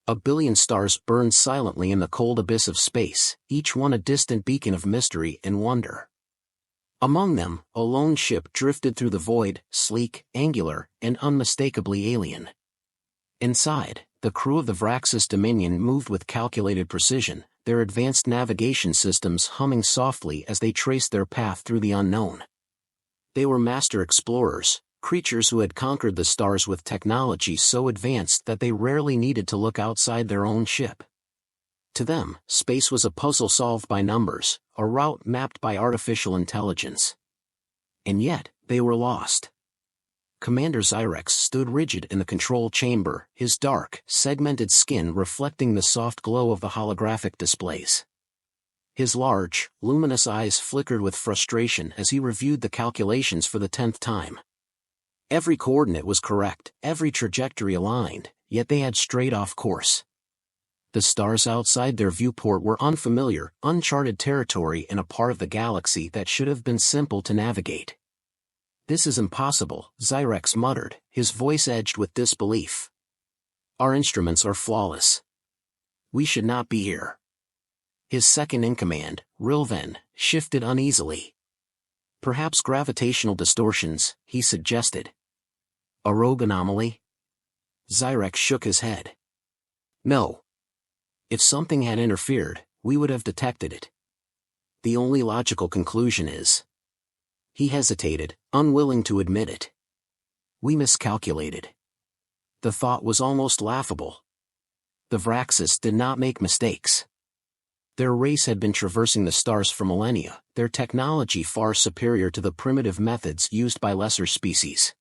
A billion stars burned silently in the cold abyss of space, each one a distant beacon of mystery and wonder. Among them, a lone ship drifted through the void, sleek, angular, and unmistakably alien. Inside, the crew of the Vraxis Dominion moved with calculated precision, their advanced navigation systems humming softly as they traced their path through the unknown. They were master explorers, creatures who had conquered the stars with technology so advanced that they rarely needed to look outside their own ship. To them, space was a puzzle solved by numbers, a route mapped by artificial intelligence. And yet, they were lost. Commander Zyrex stood rigid in the control chamber, his dark, segmented skin reflecting the soft glow of the holographic displays. His large, luminous eyes flickered with frustration as he reviewed the calculations for the 10th time. Every coordinate was correct, every trajectory aligned, yet they had strayed off course. The stars outside their viewport were unfamiliar, uncharted territory in a part of the galaxy that should have been simple to navigate. "This is impossible," Zyrex muttered, his voice edged with disbelief. "Our instruments are flawless. We should not be here." His second-in-command, Rilven, shifted uneasily. "Perhaps gravitational distortions," he suggested. "A rogue anomaly?" Zyrex shook his head. "No. If something had interfered, we would have detected it. The only logical conclusion is..." He hesitated, unwilling to admit it. "We miscalculated." The thought was almost laughable. The Vraxis did not make mistakes. Their race had been traversing the stars for millennia, their technology far superior to the primitive methods used by lesser species.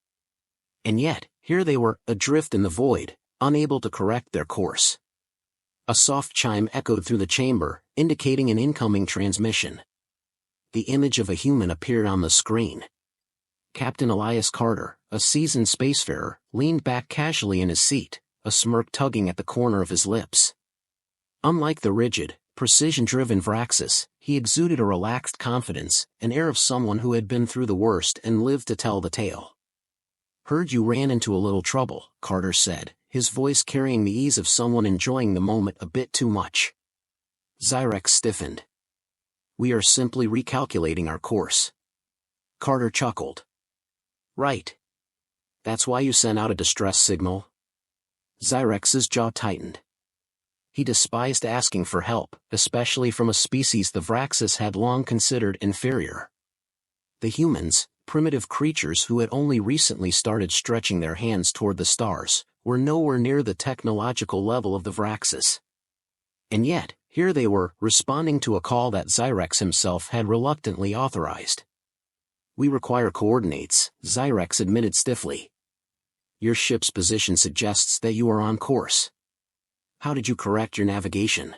And yet, here they were, adrift in the void, unable to correct their course. A soft chime echoed through the chamber, indicating an incoming transmission. The image of a human appeared on the screen. Captain Elias Carter, a seasoned spacefarer, leaned back casually in his seat, a smirk tugging at the corner of his lips. Unlike the rigid, precision-driven Vraxis, he exuded a relaxed confidence, an air of someone who had been through the worst and lived to tell the tale. "Heard you ran into a little trouble," Carter said, his voice carrying the ease of someone enjoying the moment a bit too much. Zyrex stiffened. "We are simply recalculating our course." Carter chuckled. "Right. That's why you sent out a distress signal?" Zyrex's jaw tightened. He despised asking for help, especially from a species the Vraxis had long considered inferior. The humans, primitive creatures who had only recently started stretching their hands toward the stars, were nowhere near the technological level of the Vraxis. And yet, here they were, responding to a call that Zyrex himself had reluctantly authorized. "We require coordinates," Zyrex admitted stiffly. "Your ship's position suggests that you are on course. How did you correct your navigation?"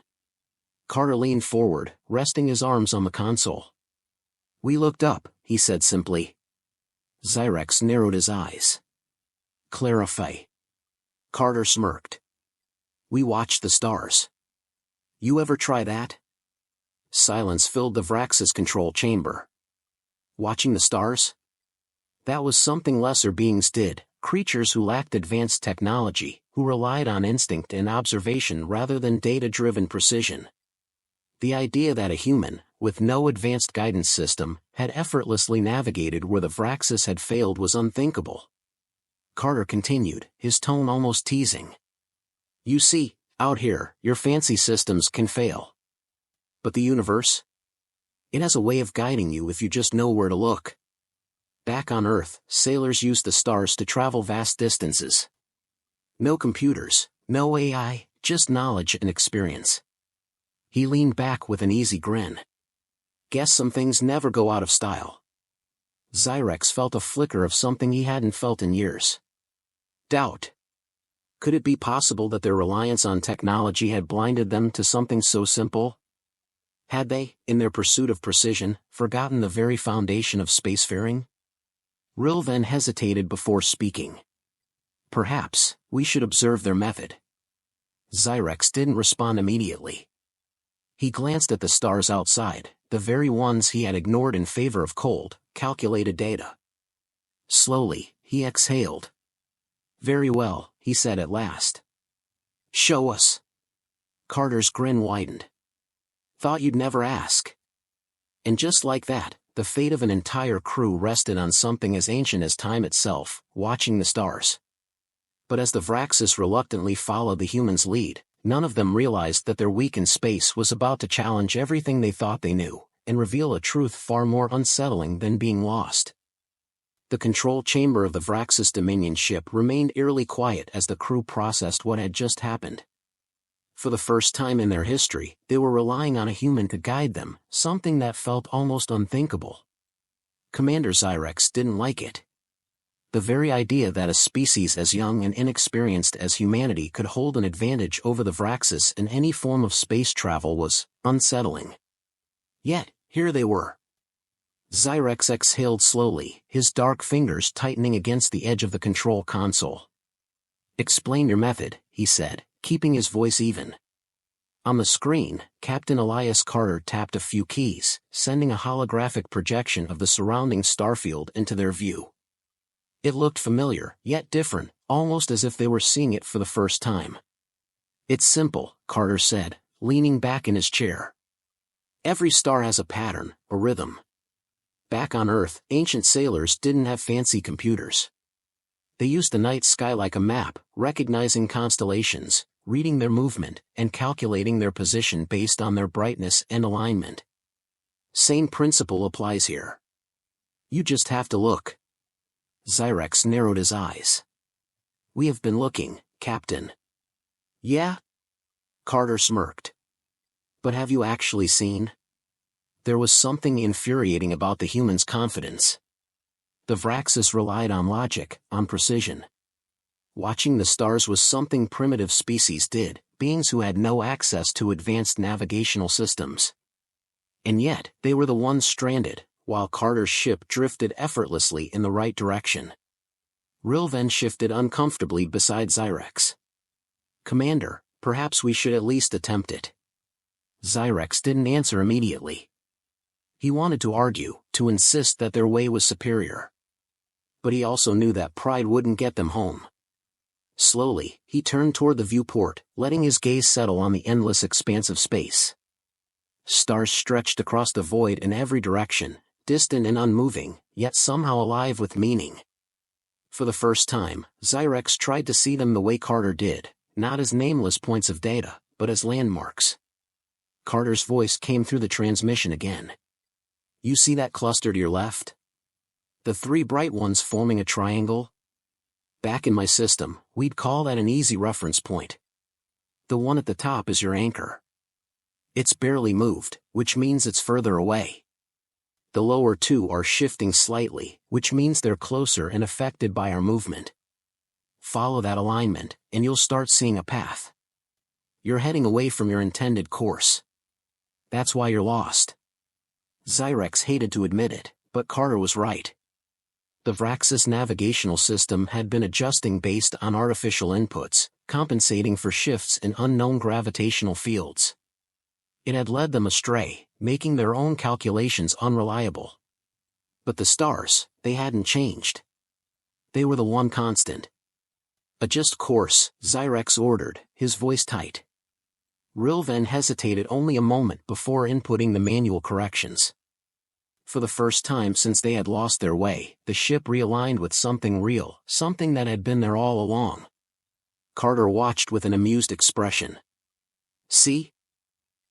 Carter leaned forward, resting his arms on the console. "We looked up," he said simply. Zyrex narrowed his eyes. "Clarify." Carter smirked. "We watched the stars." "You ever try that?" Silence filled the Vraxis control chamber. Watching the stars? That was something lesser beings did, creatures who lacked advanced technology, who relied on instinct and observation rather than data-driven precision. The idea that a human, with no advanced guidance system, had effortlessly navigated where the Vraxis had failed was unthinkable. Carter continued, his tone almost teasing. "You see, out here, your fancy systems can fail. But the universe? It has a way of guiding you if you just know where to look. Back on Earth, sailors used the stars to travel vast distances. No computers, no AI, just knowledge and experience." He leaned back with an easy grin. "Guess some things never go out of style." Zyrex felt a flicker of something he hadn't felt in years. Doubt. Could it be possible that their reliance on technology had blinded them to something so simple? Had they, in their pursuit of precision, forgotten the very foundation of spacefaring? Rilven hesitated before speaking. "Perhaps, we should observe their method." Zyrex didn't respond immediately. He glanced at the stars outside, the very ones he had ignored in favor of cold, calculated data. Slowly, he exhaled. "Very well," he said at last. Show us. Carter's grin widened. Thought you'd never ask. And just like that, the fate of an entire crew rested on something as ancient as time itself, watching the stars. But as the Vraxis reluctantly followed the humans' lead, none of them realized that their week in space was about to challenge everything they thought they knew, and reveal a truth far more unsettling than being lost. The control chamber of the Vraxis Dominion ship remained eerily quiet as the crew processed what had just happened. For the first time in their history, they were relying on a human to guide them, something that felt almost unthinkable. Commander Zyrex didn't like it. The very idea that a species as young and inexperienced as humanity could hold an advantage over the Vraxis in any form of space travel was unsettling. Yet, here they were. Zyrex exhaled slowly, his dark fingers tightening against the edge of the control console. "Explain your method," he said, keeping his voice even. On the screen, Captain Elias Carter tapped a few keys, sending a holographic projection of the surrounding starfield into their view. It looked familiar, yet different, almost as if they were seeing it for the first time. "It's simple," Carter said, leaning back in his chair. "Every star has a pattern, a rhythm. Back on Earth, ancient sailors didn't have fancy computers. They used the night sky like a map, recognizing constellations, reading their movement, and calculating their position based on their brightness and alignment. Same principle applies here. You just have to look." Zyrex narrowed his eyes. "We have been looking, Captain." "Yeah?" Carter smirked. "But have you actually seen?" There was something infuriating about the humans' confidence. The Vraxis relied on logic, on precision. Watching the stars was something primitive species did, beings who had no access to advanced navigational systems. And yet, they were the ones stranded, while Carter's ship drifted effortlessly in the right direction. Rilven shifted uncomfortably beside Zyrex. "Commander, perhaps we should at least attempt it." Zyrex didn't answer immediately. He wanted to argue, to insist that their way was superior. But he also knew that pride wouldn't get them home. Slowly, he turned toward the viewport, letting his gaze settle on the endless expanse of space. Stars stretched across the void in every direction, distant and unmoving, yet somehow alive with meaning. For the first time, Zyrex tried to see them the way Carter did, not as nameless points of data, but as landmarks. Carter's voice came through the transmission again. "You see that cluster to your left? The three bright ones forming a triangle? Back in my system, we'd call that an easy reference point. The one at the top is your anchor. It's barely moved, which means it's further away. The lower two are shifting slightly, which means they're closer and affected by our movement. Follow that alignment, and you'll start seeing a path. You're heading away from your intended course. That's why you're lost." Zyrex hated to admit it, but Carter was right. The Vraxis navigational system had been adjusting based on artificial inputs, compensating for shifts in unknown gravitational fields. It had led them astray, making their own calculations unreliable. But the stars, they hadn't changed. They were the one constant. "Adjust course," Zyrex ordered, his voice tight. Rilven hesitated only a moment before inputting the manual corrections. For the first time since they had lost their way, the ship realigned with something real, something that had been there all along. Carter watched with an amused expression. "See?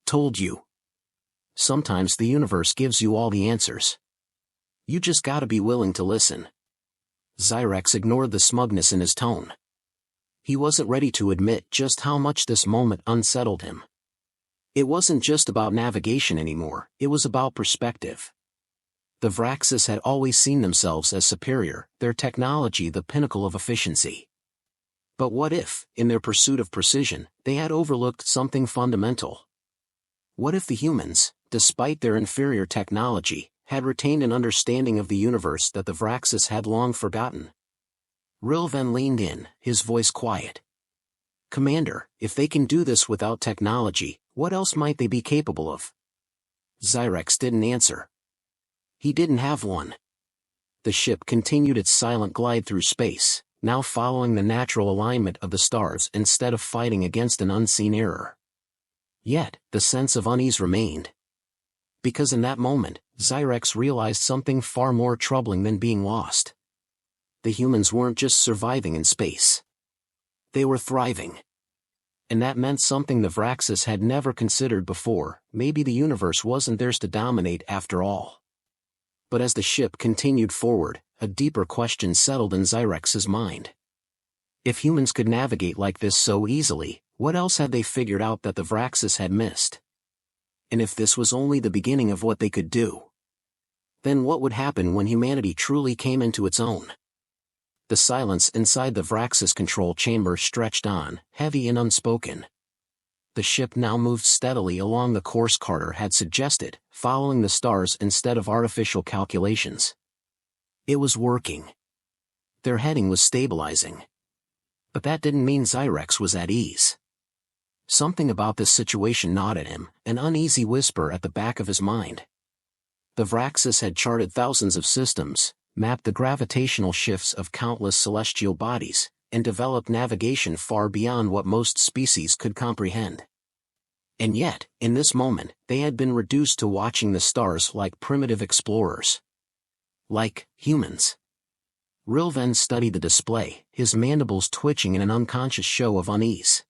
Told you. Sometimes the universe gives you all the answers. You just gotta be willing to listen." Zyrex ignored the smugness in his tone. He wasn't ready to admit just how much this moment unsettled him. It wasn't just about navigation anymore, it was about perspective. The Vraxis had always seen themselves as superior, their technology the pinnacle of efficiency. But what if, in their pursuit of precision, they had overlooked something fundamental? What if the humans, despite their inferior technology, had retained an understanding of the universe that the Vraxis had long forgotten? Rilven leaned in, his voice quiet. "Commander, if they can do this without technology, what else might they be capable of?" Zyrex didn't answer. He didn't have one. The ship continued its silent glide through space, now following the natural alignment of the stars instead of fighting against an unseen error. Yet, the sense of unease remained. Because in that moment, Zyrex realized something far more troubling than being lost. The humans weren't just surviving in space. They were thriving. And that meant something the Vraxis had never considered before: maybe the universe wasn't theirs to dominate after all. But as the ship continued forward, a deeper question settled in Zyrex's mind. If humans could navigate like this so easily, what else had they figured out that the Vraxis had missed? And if this was only the beginning of what they could do, then what would happen when humanity truly came into its own? The silence inside the Vraxis control chamber stretched on, heavy and unspoken. The ship now moved steadily along the course Carter had suggested, following the stars instead of artificial calculations. It was working. Their heading was stabilizing. But that didn't mean Zyrex was at ease. Something about this situation gnawed at him, an uneasy whisper at the back of his mind. The Vraxis had charted thousands of systems, mapped the gravitational shifts of countless celestial bodies, and developed navigation far beyond what most species could comprehend. And yet, in this moment, they had been reduced to watching the stars like primitive explorers. Like humans. Rilven studied the display, his mandibles twitching in an unconscious show of unease.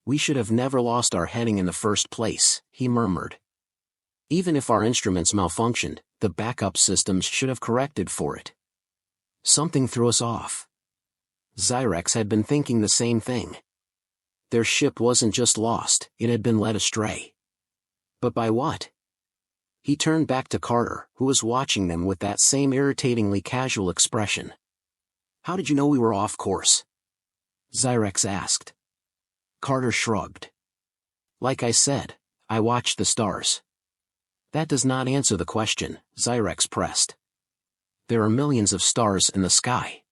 "We should have never lost our heading in the first place," he murmured. "Even if our instruments malfunctioned, the backup systems should have corrected for it. Something threw us off." Zyrex had been thinking the same thing. Their ship wasn't just lost, it had been led astray. But by what? He turned back to Carter, who was watching them with that same irritatingly casual expression. "How did you know we were off course?" Zyrex asked. Carter shrugged. "Like I said, I watched the stars." "That does not answer the question," Zyrex pressed. "There are millions of stars in the sky.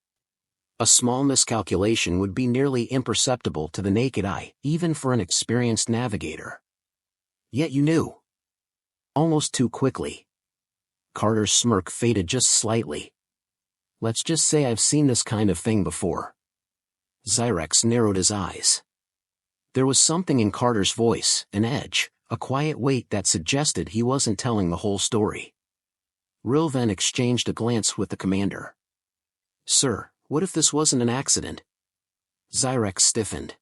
A small miscalculation would be nearly imperceptible to the naked eye, even for an experienced navigator. Yet you knew. Almost too quickly." Carter's smirk faded just slightly. "Let's just say I've seen this kind of thing before." Zyrex narrowed his eyes. There was something in Carter's voice, an edge, a quiet weight that suggested he wasn't telling the whole story. Rilven exchanged a glance with the commander. "Sir, what if this wasn't an accident?" Zyrex stiffened.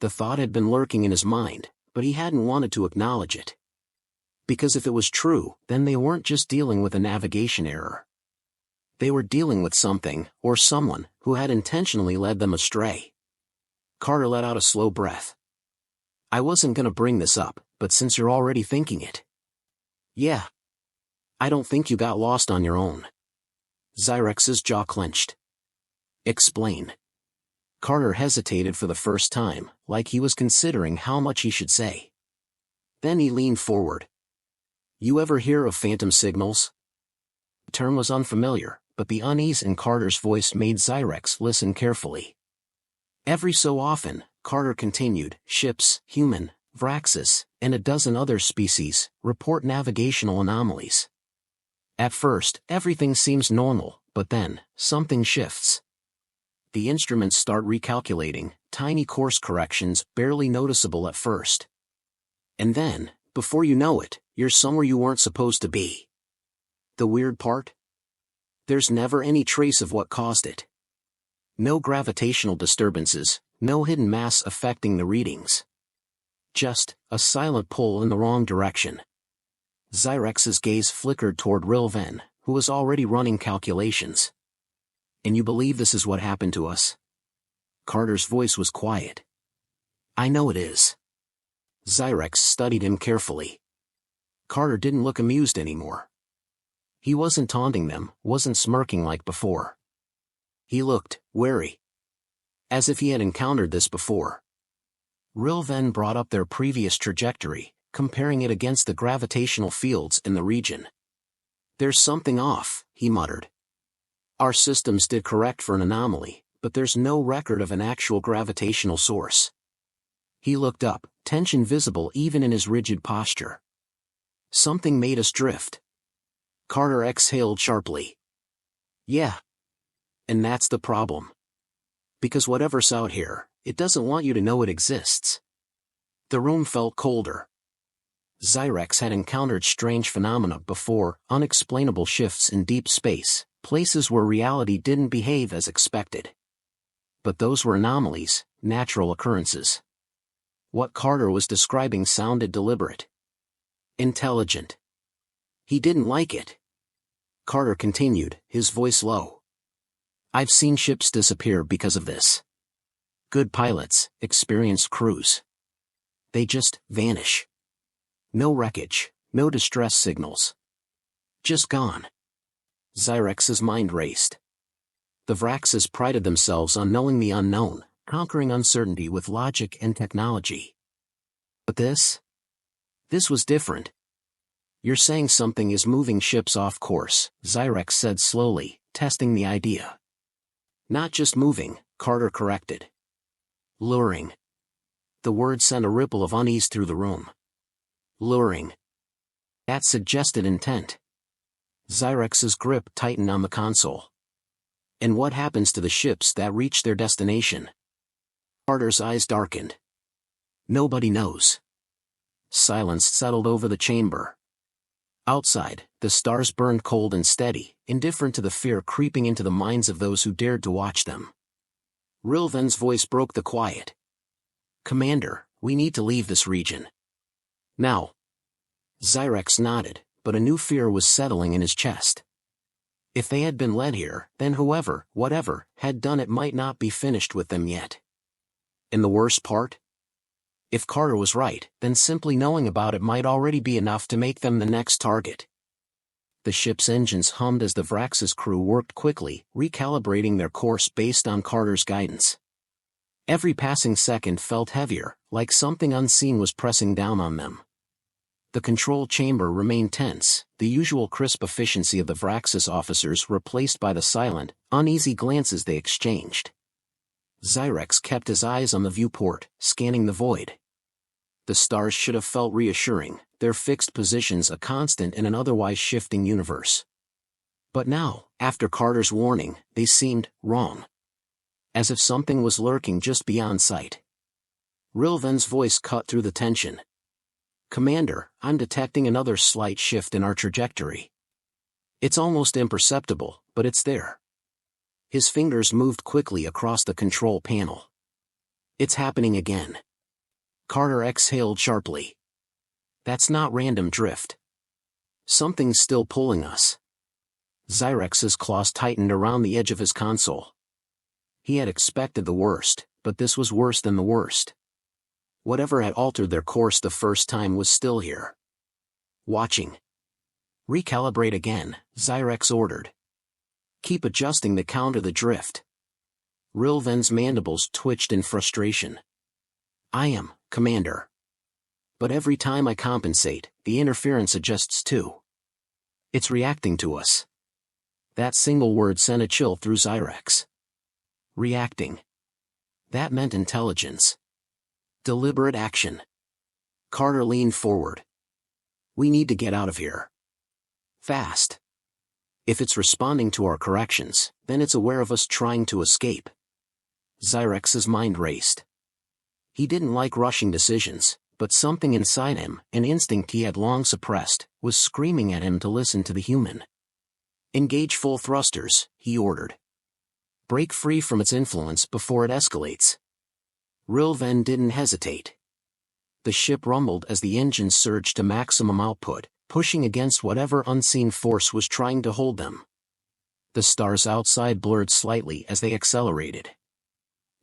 The thought had been lurking in his mind, but he hadn't wanted to acknowledge it. Because if it was true, then they weren't just dealing with a navigation error. They were dealing with something, or someone, who had intentionally led them astray. Carter let out a slow breath. "I wasn't gonna bring this up, but since you're already thinking it." "Yeah. I don't think you got lost on your own." Zyrex's jaw clenched. "Explain." Carter hesitated for the first time, like he was considering how much he should say. Then he leaned forward. "You ever hear of phantom signals?" The term was unfamiliar, but the unease in Carter's voice made Zyrex listen carefully. "Every so often," Carter continued, "ships, human, Vraxis, and a dozen other species, report navigational anomalies. At first, everything seems normal, but then, something shifts. The instruments start recalculating, tiny course corrections, barely noticeable at first. And then, before you know it, you're somewhere you weren't supposed to be. The weird part? There's never any trace of what caused it. No gravitational disturbances, no hidden mass affecting the readings. Just a silent pull in the wrong direction." Zyrex's gaze flickered toward Rilven, who was already running calculations. "And you believe this is what happened to us?" Carter's voice was quiet. "I know it is." Zyrex studied him carefully. Carter didn't look amused anymore. He wasn't taunting them, wasn't smirking like before. He looked wary. As if he had encountered this before. Rilven brought up their previous trajectory, comparing it against the gravitational fields in the region. "There's something off," he muttered. "Our systems did correct for an anomaly, but there's no record of an actual gravitational source." He looked up, tension visible even in his rigid posture. "Something made us drift." Carter exhaled sharply. "Yeah. And that's the problem. Because whatever's out here, it doesn't want you to know it exists. The room felt colder. Zyrex had encountered strange phenomena before, unexplainable shifts in deep space, places where reality didn't behave as expected. But those were anomalies, natural occurrences. What Carter was describing sounded deliberate. Intelligent. He didn't like it. Carter continued, his voice low. I've seen ships disappear because of this. Good pilots, experienced crews. They just vanish. No wreckage, no distress signals. Just gone. Zyrex's mind raced. The Vraxes prided themselves on knowing the unknown, conquering uncertainty with logic and technology. But this was different. You're saying something is moving ships off course, Zyrex said slowly, testing the idea. Not just moving, Carter corrected. Luring. The word sent a ripple of unease through the room. Luring. That suggested intent. Zyrex's grip tightened on the console. And what happens to the ships that reach their destination? Carter's eyes darkened. Nobody knows. Silence settled over the chamber. Outside, the stars burned cold and steady, indifferent to the fear creeping into the minds of those who dared to watch them. Rilven's voice broke the quiet. Commander, we need to leave this region. Now. Zyrex nodded, but a new fear was settling in his chest. If they had been led here, then whoever, whatever, had done it might not be finished with them yet. And the worst part? If Carter was right, then simply knowing about it might already be enough to make them the next target. The ship's engines hummed as the Vrax's crew worked quickly, recalibrating their course based on Carter's guidance. Every passing second felt heavier, like something unseen was pressing down on them. The control chamber remained tense, the usual crisp efficiency of the Vraxis officers replaced by the silent, uneasy glances they exchanged. Zyrex kept his eyes on the viewport, scanning the void. The stars should have felt reassuring, their fixed positions a constant in an otherwise shifting universe. But now, after Carter's warning, they seemed wrong. As if something was lurking just beyond sight. Rilven's voice cut through the tension. Commander, I'm detecting another slight shift in our trajectory. It's almost imperceptible, but it's there. His fingers moved quickly across the control panel. It's happening again. Carter exhaled sharply. That's not random drift. Something's still pulling us. Zyrex's claws tightened around the edge of his console. He had expected the worst, but this was worse than the worst. Whatever had altered their course the first time was still here. Watching. Recalibrate again, Zyrex ordered. Keep adjusting to counter the drift. Rilven's mandibles twitched in frustration. I am, Commander. But every time I compensate, the interference adjusts too. It's reacting to us. That single word sent a chill through Zyrex. Reacting. That meant intelligence. Deliberate action. Carter leaned forward. We need to get out of here. Fast. If it's responding to our corrections, then it's aware of us trying to escape. Zyrex's mind raced. He didn't like rushing decisions, but something inside him, an instinct he had long suppressed, was screaming at him to listen to the human. Engage full thrusters, he ordered. Break free from its influence before it escalates. Rilven didn't hesitate. The ship rumbled as the engines surged to maximum output, pushing against whatever unseen force was trying to hold them. The stars outside blurred slightly as they accelerated.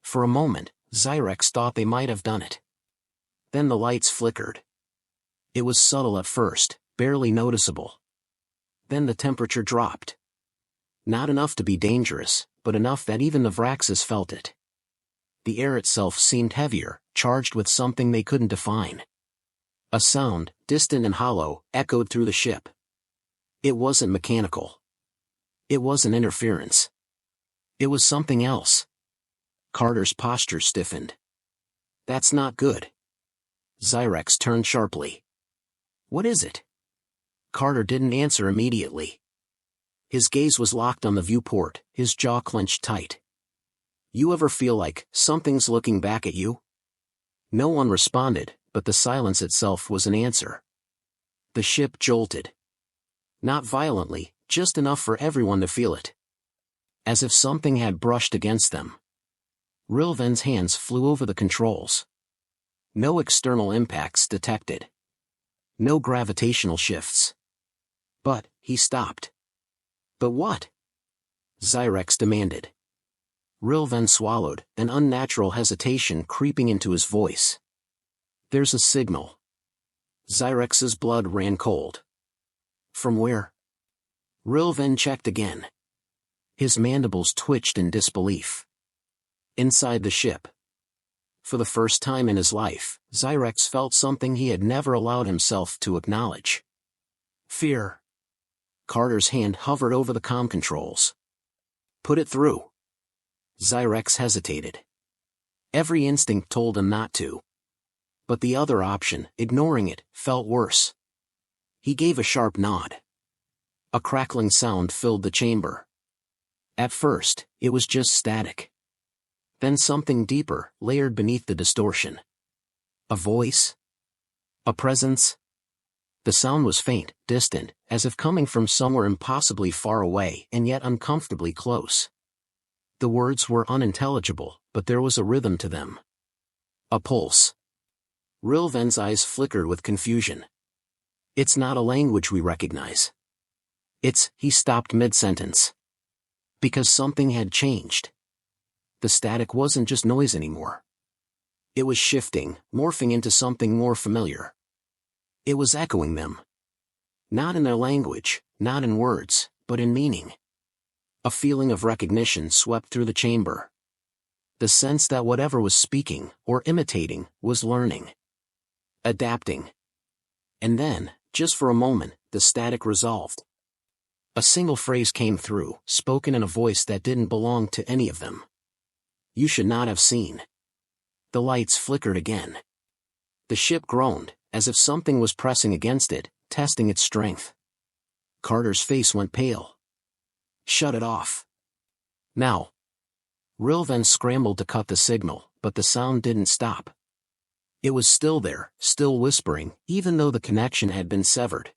For a moment, Zyrex thought they might have done it. Then the lights flickered. It was subtle at first, barely noticeable. Then the temperature dropped. Not enough to be dangerous, but enough that even the Vraxes felt it. The air itself seemed heavier, charged with something they couldn't define. A sound, distant and hollow, echoed through the ship. It wasn't mechanical. It wasn't interference. It was something else. Carter's posture stiffened. That's not good. Zyrex turned sharply. What is it? Carter didn't answer immediately. His gaze was locked on the viewport, his jaw clenched tight. You ever feel like something's looking back at you? No one responded, but the silence itself was an answer. The ship jolted. Not violently, just enough for everyone to feel it. As if something had brushed against them. Rilven's hands flew over the controls. No external impacts detected. No gravitational shifts. But, he stopped. But what? Zyrex demanded. Rilven swallowed, an unnatural hesitation creeping into his voice. There's a signal. Zyrex's blood ran cold. From where? Rilven checked again. His mandibles twitched in disbelief. Inside the ship. For the first time in his life, Zyrex felt something he had never allowed himself to acknowledge. Fear. Carter's hand hovered over the comm controls. Put it through. Zyrex hesitated. Every instinct told him not to. But the other option, ignoring it, felt worse. He gave a sharp nod. A crackling sound filled the chamber. At first, it was just static. Then something deeper, layered beneath the distortion. A voice? A presence? The sound was faint, distant, as if coming from somewhere impossibly far away and yet uncomfortably close. The words were unintelligible, but there was a rhythm to them. A pulse. Rilven's eyes flickered with confusion. It's not a language we recognize. He stopped mid-sentence. Because something had changed. The static wasn't just noise anymore. It was shifting, morphing into something more familiar. It was echoing them. Not in their language, not in words, but in meaning. A feeling of recognition swept through the chamber. The sense that whatever was speaking, or imitating, was learning. Adapting. And then, just for a moment, the static resolved. A single phrase came through, spoken in a voice that didn't belong to any of them. You should not have seen. The lights flickered again. The ship groaned, as if something was pressing against it, testing its strength. Carter's face went pale. Shut it off. Now. Rilven scrambled to cut the signal, but the sound didn't stop. It was still there, still whispering, even though the connection had been severed.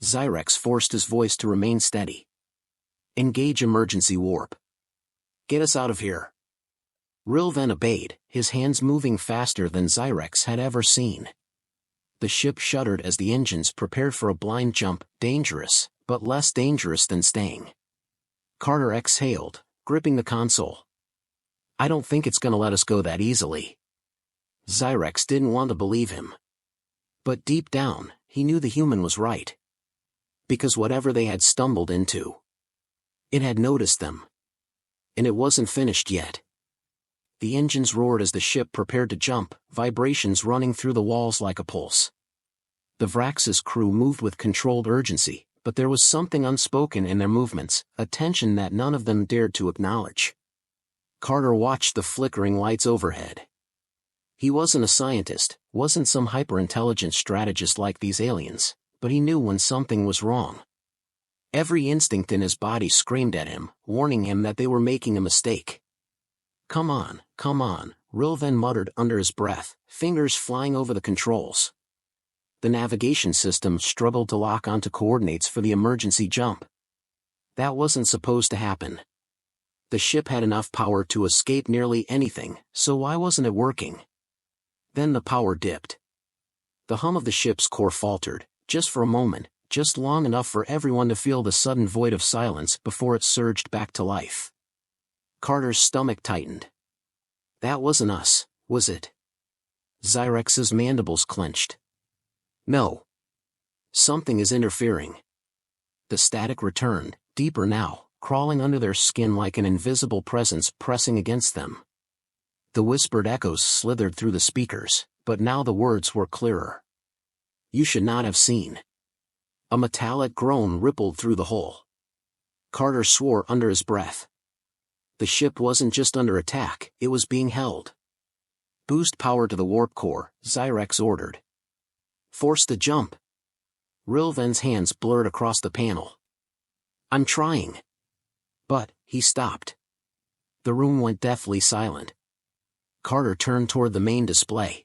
Zyrex forced his voice to remain steady. Engage emergency warp. Get us out of here. Rilven obeyed, his hands moving faster than Zyrex had ever seen. The ship shuddered as the engines prepared for a blind jump, dangerous, but less dangerous than staying. Carter exhaled, gripping the console. I don't think it's gonna let us go that easily. Zyrex didn't want to believe him. But deep down, he knew the human was right. Because whatever they had stumbled into, it had noticed them. And it wasn't finished yet. The engines roared as the ship prepared to jump, vibrations running through the walls like a pulse. The Vrax's crew moved with controlled urgency, but there was something unspoken in their movements, a tension that none of them dared to acknowledge. Carter watched the flickering lights overhead. He wasn't a scientist, wasn't some hyper-intelligent strategist like these aliens, but he knew when something was wrong. Every instinct in his body screamed at him, warning him that they were making a mistake. Come on, Rilven muttered under his breath, fingers flying over the controls. The navigation system struggled to lock onto coordinates for the emergency jump. That wasn't supposed to happen. The ship had enough power to escape nearly anything, so why wasn't it working? Then the power dipped. The hum of the ship's core faltered, just for a moment, just long enough for everyone to feel the sudden void of silence before it surged back to life. Carter's stomach tightened. That wasn't us, was it? Zyrex's mandibles clenched. No. Something is interfering. The static returned, deeper now, crawling under their skin like an invisible presence pressing against them. The whispered echoes slithered through the speakers, but now the words were clearer. You should not have seen. A metallic groan rippled through the hole. Carter swore under his breath. The ship wasn't just under attack, it was being held. Boost power to the warp core, Zyrex ordered. Force the jump. Rilven's hands blurred across the panel. I'm trying. But, he stopped. The room went deathly silent. Carter turned toward the main display.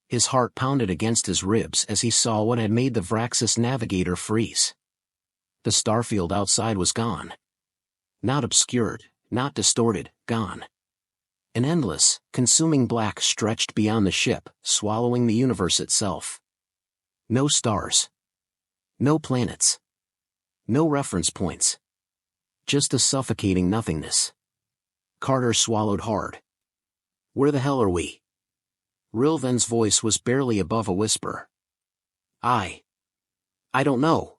His heart pounded against his ribs as he saw what had made the Vraxis navigator freeze. The starfield outside was gone. Not obscured, not distorted, gone. An endless, consuming black stretched beyond the ship, swallowing the universe itself. No stars. No planets. No reference points. Just a suffocating nothingness. Carter swallowed hard. Where the hell are we? Rilven's voice was barely above a whisper. I don't know.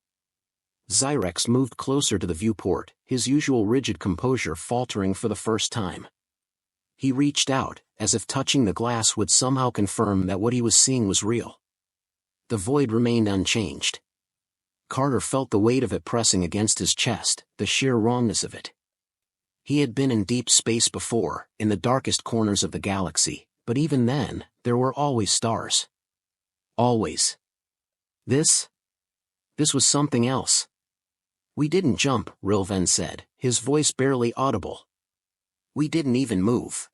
Zyrex moved closer to the viewport, his usual rigid composure faltering for the first time. He reached out, as if touching the glass would somehow confirm that what he was seeing was real. The void remained unchanged. Carter felt the weight of it pressing against his chest, the sheer wrongness of it. He had been in deep space before, in the darkest corners of the galaxy, but even then, there were always stars. Always. This was something else. We didn't jump, Rilven said, his voice barely audible. We didn't even move.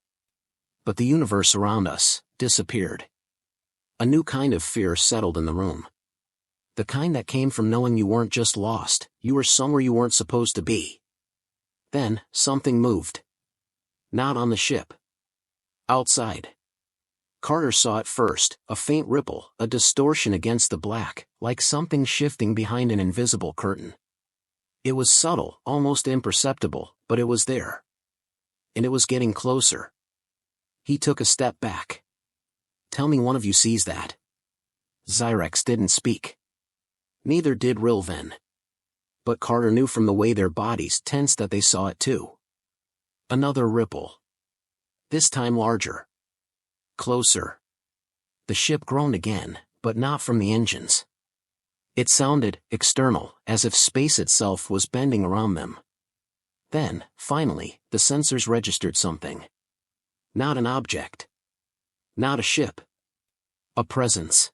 But the universe around us disappeared. A new kind of fear settled in the room. The kind that came from knowing you weren't just lost, you were somewhere you weren't supposed to be. Then, something moved. Not on the ship. Outside. Carter saw it first, a faint ripple, a distortion against the black, like something shifting behind an invisible curtain. It was subtle, almost imperceptible, but it was there. And it was getting closer. He took a step back. Tell me one of you sees that. Zyrex didn't speak. Neither did Rilven. But Carter knew from the way their bodies tensed that they saw it too. Another ripple. This time larger. Closer. The ship groaned again, but not from the engines. It sounded external, as if space itself was bending around them. Then, finally, the sensors registered something. Not an object. Not a ship. A presence.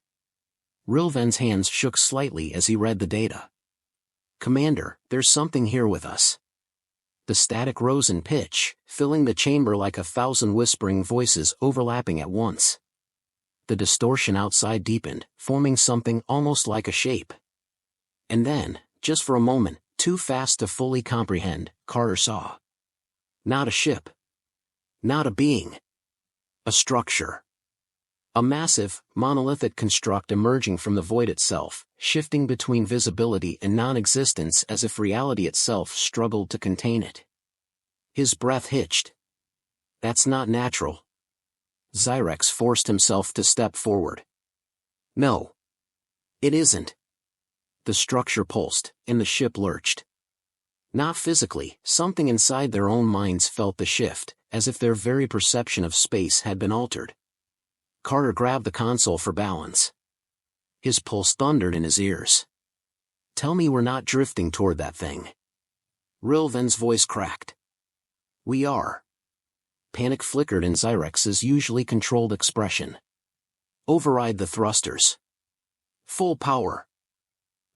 Rilven's hands shook slightly as he read the data. Commander, there's something here with us. The static rose in pitch, filling the chamber like 1,000 whispering voices overlapping at once. The distortion outside deepened, forming something almost like a shape. And then, just for a moment, too fast to fully comprehend, Carter saw. Not a ship. Not a being. A structure. A massive, monolithic construct emerging from the void itself, shifting between visibility and non-existence as if reality itself struggled to contain it. His breath hitched. That's not natural. Zyrex forced himself to step forward. No. It isn't. The structure pulsed, and the ship lurched. Not physically, something inside their own minds felt the shift, as if their very perception of space had been altered. Carter grabbed the console for balance. His pulse thundered in his ears. Tell me we're not drifting toward that thing. Rilven's voice cracked. We are. Panic flickered in Zyrex's usually controlled expression. Override the thrusters. Full power.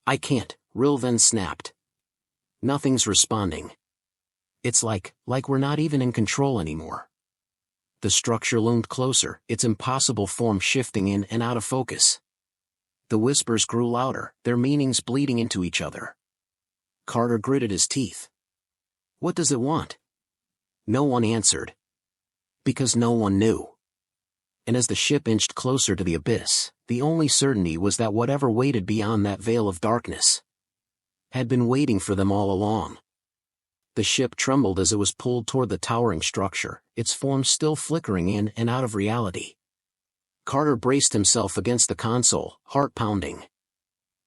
I can't, Rilven snapped. Nothing's responding. It's like we're not even in control anymore. The structure loomed closer, its impossible form shifting in and out of focus. The whispers grew louder, their meanings bleeding into each other. Carter gritted his teeth. What does it want? No one answered. Because no one knew. And as the ship inched closer to the abyss, the only certainty was that whatever waited beyond that veil of darkness had been waiting for them all along. The ship trembled as it was pulled toward the towering structure, its form still flickering in and out of reality. Carter braced himself against the console, heart pounding.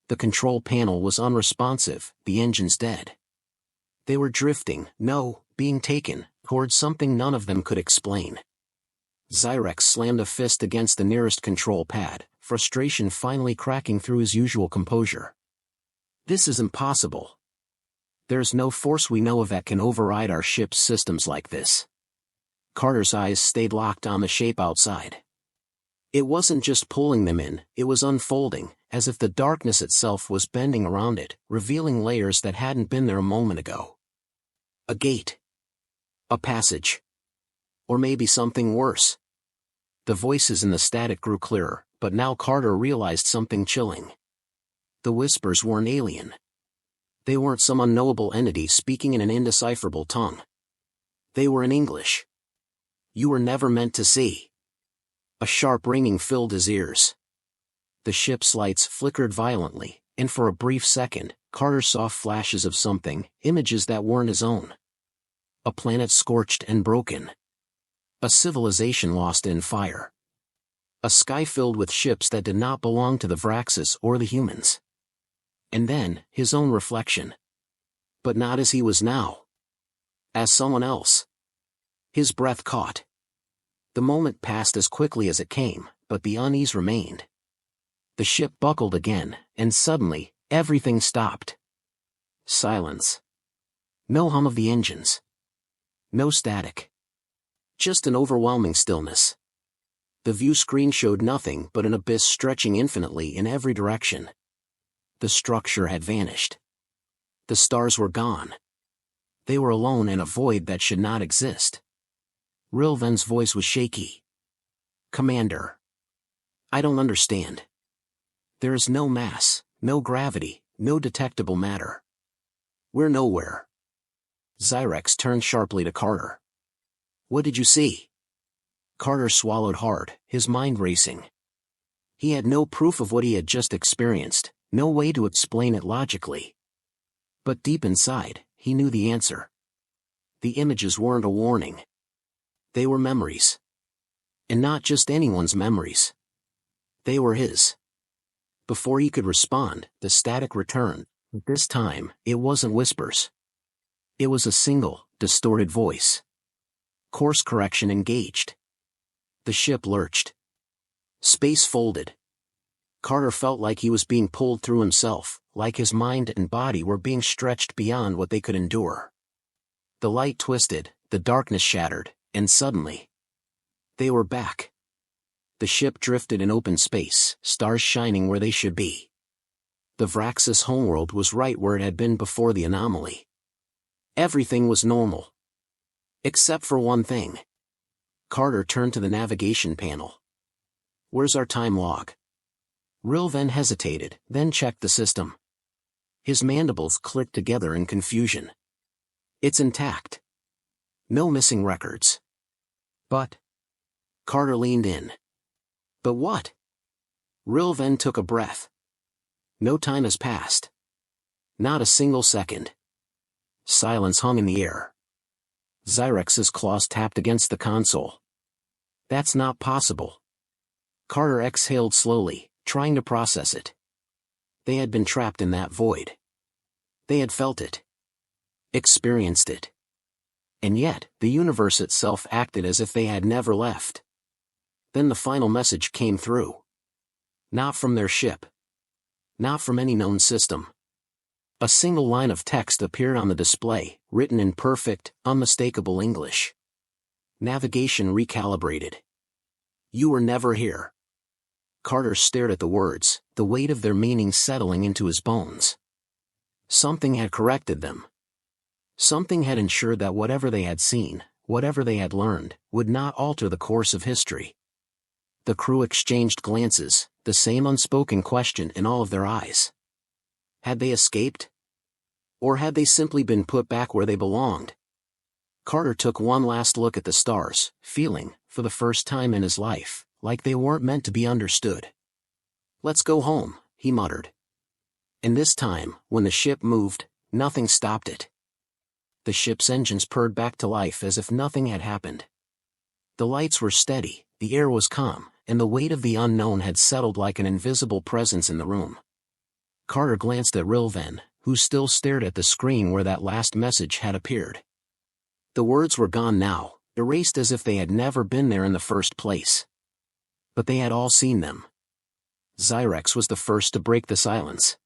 The control panel was unresponsive, the engines dead. They were drifting, being taken, towards something none of them could explain. Zyrex slammed a fist against the nearest control pad, frustration finally cracking through his usual composure. This is impossible. There's no force we know of that can override our ship's systems like this. Carter's eyes stayed locked on the shape outside. It wasn't just pulling them in, it was unfolding, as if the darkness itself was bending around it, revealing layers that hadn't been there a moment ago. A gate. A passage. Or maybe something worse. The voices in the static grew clearer, but now Carter realized something chilling. The whispers weren't alien. They weren't some unknowable entity speaking in an indecipherable tongue. They were in English. You were never meant to see. A sharp ringing filled his ears. The ship's lights flickered violently, and for a brief second, Carter saw flashes of something, images that weren't his own. A planet scorched and broken. A civilization lost in fire. A sky filled with ships that did not belong to the Vraxis or the humans. And then, his own reflection. But not as he was now. As someone else. His breath caught. The moment passed as quickly as it came, but the unease remained. The ship buckled again, and suddenly, everything stopped. Silence. No hum of the engines. No static. Just an overwhelming stillness. The view screen showed nothing but an abyss stretching infinitely in every direction. The structure had vanished. The stars were gone. They were alone in a void that should not exist. Rilven's voice was shaky. Commander. I don't understand. There is no mass, no gravity, no detectable matter. We're nowhere. Zyrex turned sharply to Carter. What did you see? Carter swallowed hard, his mind racing. He had no proof of what he had just experienced, no way to explain it logically. But deep inside, he knew the answer. The images weren't a warning. They were memories. And not just anyone's memories. They were his. Before he could respond, the static returned. This time, it wasn't whispers. It was a single, distorted voice. Course correction engaged. The ship lurched. Space folded. Carter felt like he was being pulled through himself, like his mind and body were being stretched beyond what they could endure. The light twisted, the darkness shattered, and suddenly, they were back. The ship drifted in open space, stars shining where they should be. The Vraxis homeworld was right where it had been before the anomaly. Everything was normal. Except for one thing. Carter turned to the navigation panel. Where's our time log? Rilven hesitated, then checked the system. His mandibles clicked together in confusion. It's intact. No missing records. But... Carter leaned in. But what? Rilven took a breath. No time has passed. Not a single second. Silence hung in the air. Zyrex's claws tapped against the console. That's not possible. Carter exhaled slowly, trying to process it. They had been trapped in that void. They had felt it. Experienced it. And yet, the universe itself acted as if they had never left. Then the final message came through. Not from their ship. Not from any known system. A single line of text appeared on the display, written in perfect, unmistakable English. Navigation recalibrated. You were never here. Carter stared at the words, the weight of their meaning settling into his bones. Something had corrected them. Something had ensured that whatever they had seen, whatever they had learned, would not alter the course of history. The crew exchanged glances, the same unspoken question in all of their eyes. Had they escaped? Or had they simply been put back where they belonged? Carter took one last look at the stars, feeling, for the first time in his life, like they weren't meant to be understood. Let's go home, he muttered. And this time, when the ship moved, nothing stopped it. The ship's engines purred back to life as if nothing had happened. The lights were steady, the air was calm, and the weight of the unknown had settled like an invisible presence in the room. Carter glanced at Rilven, who still stared at the screen where that last message had appeared. The words were gone now, erased as if they had never been there in the first place. But they had all seen them. Zyrex was the first to break the silence.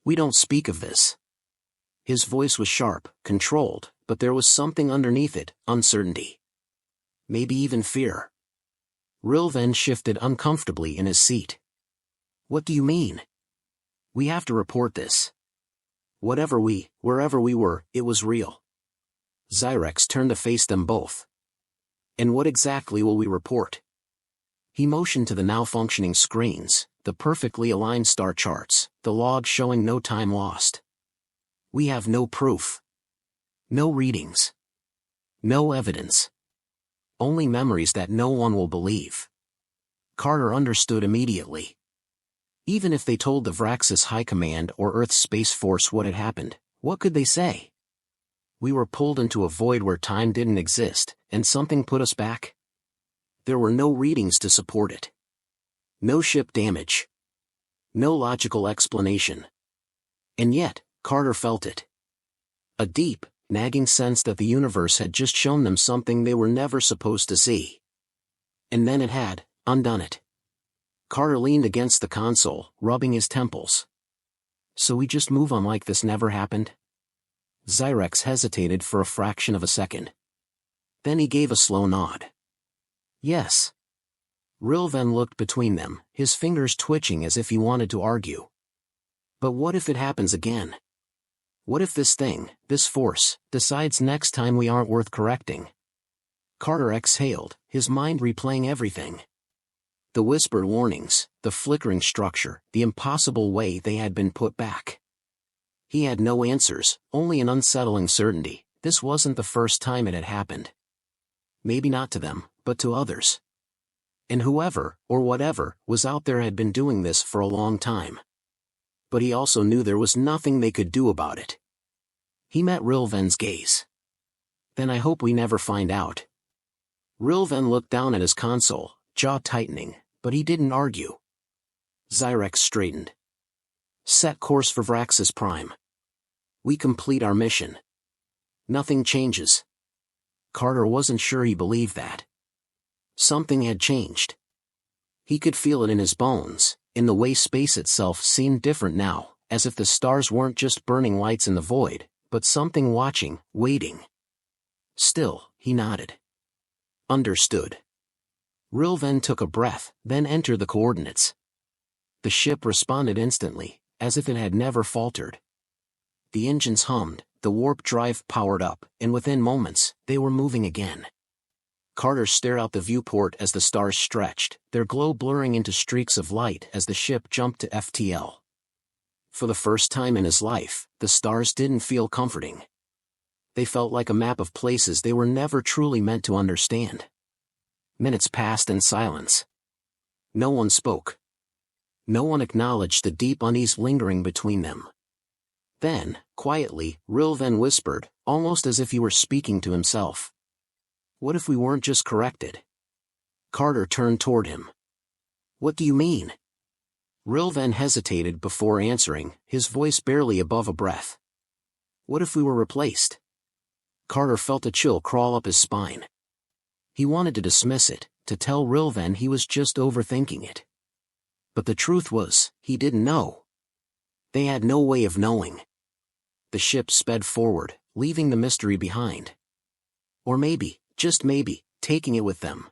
We don't speak of this. His voice was sharp, controlled, but there was something underneath it, uncertainty. Maybe even fear. Rilven shifted uncomfortably in his seat. What do you mean? We have to report this. Wherever we were, it was real. Zyrex turned to face them both. And what exactly will we report? He motioned to the now functioning screens, the perfectly aligned star charts, the logs showing no time lost. We have no proof. No readings. No evidence. Only memories that no one will believe. Carter understood immediately. Even if they told the Vraxis High Command or Earth's Space Force what had happened, what could they say? We were pulled into a void where time didn't exist, and something put us back? There were no readings to support it. No ship damage. No logical explanation. And yet, Carter felt it. A deep, nagging sense that the universe had just shown them something they were never supposed to see. And then it had undone it. Carter leaned against the console, rubbing his temples. So we just move on like this never happened? Zyrex hesitated for a fraction of a second. Then he gave a slow nod. Yes. Rilven looked between them, his fingers twitching as if he wanted to argue. But what if it happens again? What if this thing, this force, decides next time we aren't worth correcting? Carter exhaled, his mind replaying everything. The whispered warnings, the flickering structure, the impossible way they had been put back. He had no answers, only an unsettling certainty. This wasn't the first time it had happened. Maybe not to them, but to others. And whoever, or whatever, was out there had been doing this for a long time. But he also knew there was nothing they could do about it. He met Rilven's gaze. Then I hope we never find out. Rilven looked down at his console, jaw tightening, but he didn't argue. Zyrex straightened. Set course for Vraxis Prime. We complete our mission. Nothing changes. Carter wasn't sure he believed that. Something had changed. He could feel it in his bones, in the way space itself seemed different now, as if the stars weren't just burning lights in the void, but something watching, waiting. Still, he nodded. Understood. Rilven took a breath, then entered the coordinates. The ship responded instantly, as if it had never faltered. The engines hummed, the warp drive powered up, and within moments, they were moving again. Carter stared out the viewport as the stars stretched, their glow blurring into streaks of light as the ship jumped to FTL. For the first time in his life, the stars didn't feel comforting. They felt like a map of places they were never truly meant to understand. Minutes passed in silence. No one spoke. No one acknowledged the deep unease lingering between them. Then, quietly, Rilven whispered, almost as if he were speaking to himself. What if we weren't just corrected? Carter turned toward him. What do you mean? Rilven hesitated before answering, his voice barely above a breath. What if we were replaced? Carter felt a chill crawl up his spine. He wanted to dismiss it, to tell Rilven he was just overthinking it. But the truth was, he didn't know. They had no way of knowing. The ship sped forward, leaving the mystery behind. Or maybe, just maybe, taking it with them.